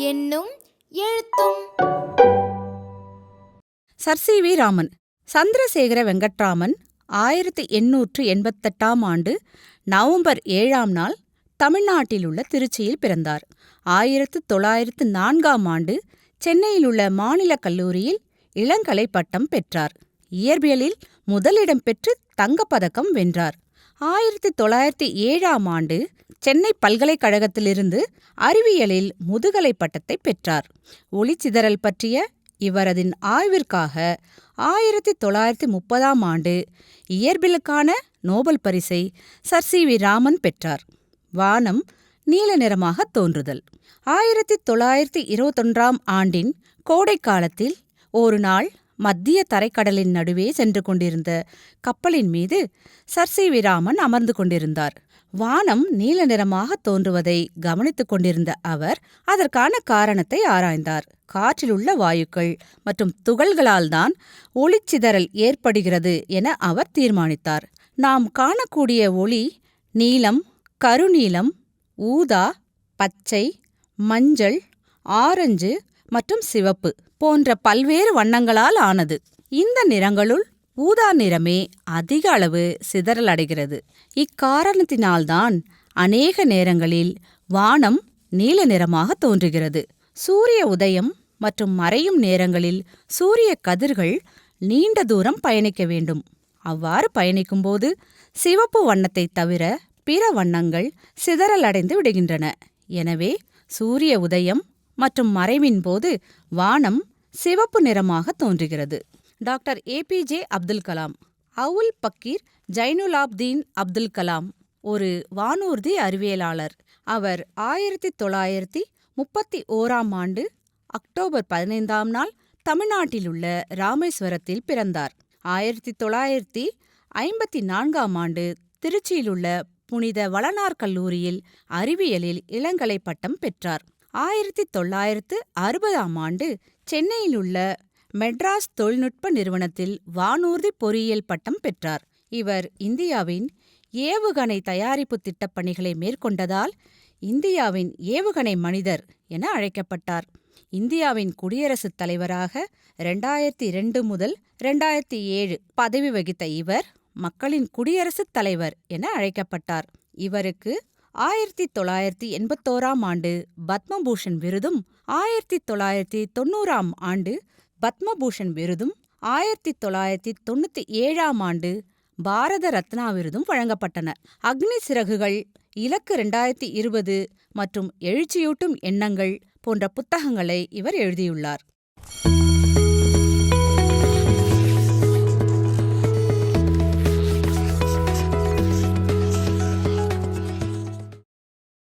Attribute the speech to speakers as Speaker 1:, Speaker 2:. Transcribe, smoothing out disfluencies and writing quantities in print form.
Speaker 1: எண்ணும் எழுத்தும்.
Speaker 2: Sir C V Raman. Chandrasekhara Venkataraman 1888ஆம் ஆண்டு நவம்பர் 7ஆம் நாள் தமிழ்நாட்டிலுள்ள திருச்சியில் பிறந்தார். 1904ஆம் ஆண்டு சென்னையிலுள்ள மாநிலக் கல்லூரியில் இளங்கலை பட்டம் பெற்றார். இயற்பியலில் முதலிடம் பெற்று தங்கப்பதக்கம் வென்றார். 1907ஆம் ஆண்டு சென்னை பல்கலைக்கழகத்திலிருந்து அறிவியலில் முதுகலை பட்டத்தை பெற்றார். ஒளிச்சிதறல் பற்றிய இவரதின் ஆய்விற்காக 1930ஆம் ஆண்டு இயற்பியலுக்கான நோபல் பரிசை சர் சி வி ராமன் பெற்றார். வானம் நீல நிறமாக தோன்றுதல். 1921ஆம் ஆண்டின் கோடைக்காலத்தில் ஒரு நாள் மத்திய தரைக்கடலின் நடுவே சென்று கொண்டிருந்த கப்பலின் மீது சர் சி வி ராமன் அமர்ந்து கொண்டிருந்தார். வானம் நீல நிறமாக தோன்றுவதை கவனித்துக் கொண்டிருந்த அவர் அதற்கான காரணத்தை ஆராய்ந்தார். காற்றிலுள்ள வாயுக்கள் மற்றும் துகள்களால்தான் ஒளிச்சிதறல் ஏற்படுகிறது என அவர் தீர்மானித்தார். நாம் காணக்கூடிய ஒளி நீலம், கருநீலம், ஊதா, பச்சை, மஞ்சள், ஆரஞ்சு மற்றும் சிவப்பு போன்ற பல்வேறு வண்ணங்களால் ஆனது. இந்த நிறங்களுள் ஊதா நிறமே அதிக அளவு சிதறலடைகிறது. இக்காரணத்தினால்தான் அநேக நேரங்களில் வானம் நீல நிறமாக தோன்றுகிறது. சூரிய உதயம் மற்றும் மறையும் நேரங்களில் சூரிய கதிர்கள் நீண்ட தூரம் பயணிக்க வேண்டும். அவ்வாறு பயணிக்கும்போது சிவப்பு வண்ணத்தை தவிர பிற வண்ணங்கள் சிதறலடைந்து விடுகின்றன. எனவே சூரிய உதயம் மற்றும் மறைவின் போது வானம் சிவப்பு நிறமாக தோன்றுகிறது. Doctor APJ Abdul Kalam. அவுல் பக்கீர் ஜைனுலாப்தீன் அப்துல் கலாம் ஒரு வானூர்தி அறிவியலாளர். அவர் 1931ஆம் ஆண்டு அக்டோபர் 15ஆம் நாள் தமிழ்நாட்டிலுள்ள ராமேஸ்வரத்தில் பிறந்தார். 1954ஆம் ஆண்டு திருச்சியிலுள்ள புனித வளனார் கல்லூரியில் அறிவியலில் இளங்கலை பட்டம் பெற்றார். 1960ஆம் ஆண்டு சென்னையிலுள்ள மெட்ராஸ் தொழில்நுட்ப நிறுவனத்தில் வானூர்தி பொறியியல் பட்டம் பெற்றார். இவர் இந்தியாவின் ஏவுகணை தயாரிப்பு திட்டப்பணிகளை மேற்கொண்டதால் இந்தியாவின் ஏவுகணை மனிதர் என அழைக்கப்பட்டார். இந்தியாவின் குடியரசுத் தலைவராக 2002 முதல் 2007 பதவி வகித்த இவர் மக்களின் குடியரசுத் தலைவர் என அழைக்கப்பட்டார். இவருக்கு 1981ஆம் ஆண்டு பத்மபூஷன் விருதும் 1990ஆம் ஆண்டு பத்மபூஷன் விருதும் 1997ஆம் ஆண்டு பாரத ரத்னா விருதும் வழங்கப்பட்டன. அக்னி சிறகுகள், இலக்கு 2020 மற்றும் எழுச்சியூட்டும் எண்ணங்கள் போன்ற புத்தகங்களை இவர் எழுதியுள்ளார்.